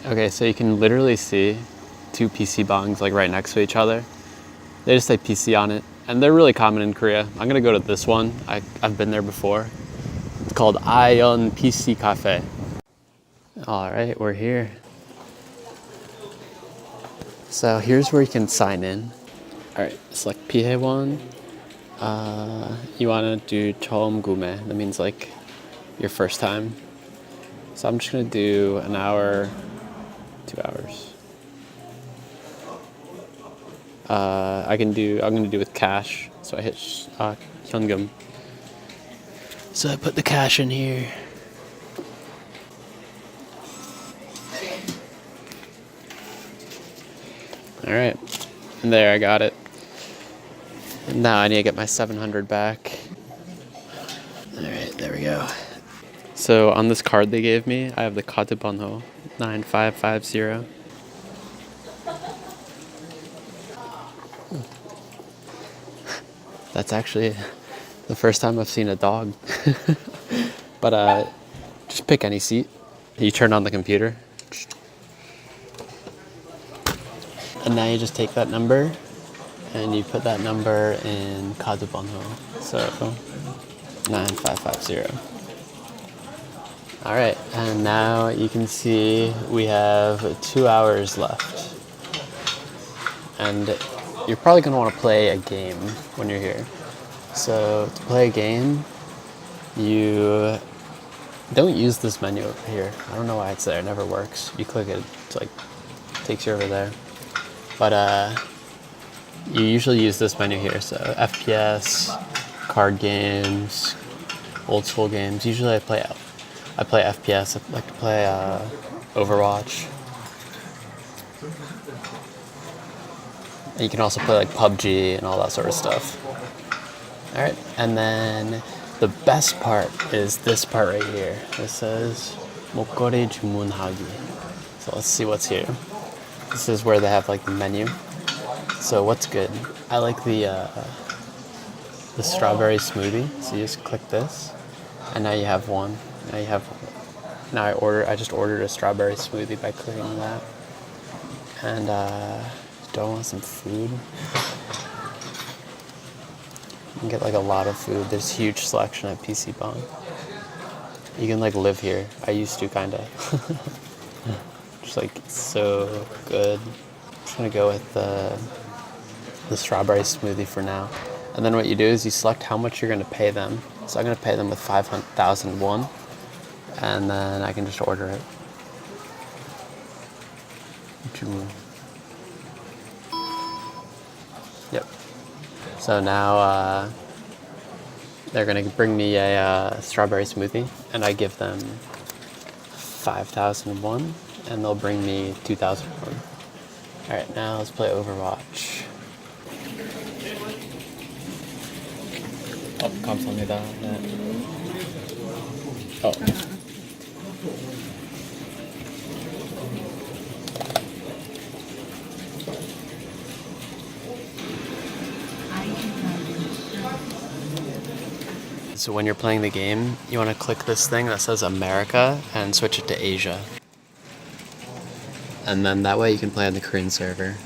Okay, so you can literally see two PC bongs like right next to each other. They just say PC on it, and they're really common in Korea. I'm gonna go to this one. I've been there before. It's called Ion PC Cafe. All right, we're here. So here's where you can sign in. All right, select Pihaewon. You wanna do 처음 구매. That means like your first time. So I'm just gonna do an hour, 2 hours. I'm gonna do with cash. So I hit 현금. So I put the cash in here. All right, and there I got it. And now I need to get my 700 back. All right, there we go. So on this card they gave me, I have the 카드 번호 9550. That's actually the first time I've seen a dog. But just pick any seat. You turn on the computer. And now you just take that number and you put that number in 카드 번호. So 9550. All right, and now you can see we have 2 hours left. And you're probably gonna wanna play a game when you're here. So to play a game, you don't use this menu over here. I don't know why it's there, it never works. You click it, it's like, takes you over there. But you usually use this menu here. So FPS, card games, old school games. Usually I play FPS. I like to play Overwatch. And you can also play like PUBG and all that sort of stuff. All right, and then the best part is this part right here. It says 목걸이 주문하기. So let's see what's here. This is where they have like the menu. So what's good? I like the strawberry smoothie. So you just click this, and now you have one. I just ordered a strawberry smoothie by clicking that. And do I want some food? You can get like a lot of food. There's huge selection at PC Bong. You can like live here. I used to kinda. Just like it's so good. I'm just gonna go with the strawberry smoothie for now. And then what you do is you select how much you're gonna pay them. So I'm gonna pay them with 5,000 won, and then I can just order it. Yep. So now they're gonna bring me a strawberry smoothie, and I give them 5,000 won, and they'll bring me 2,000 won. All right, now let's play Overwatch. 감사합니다. 네. So when you're playing the game, you want to click this thing that says America and switch it to Asia. And then that way you can play on the Korean server.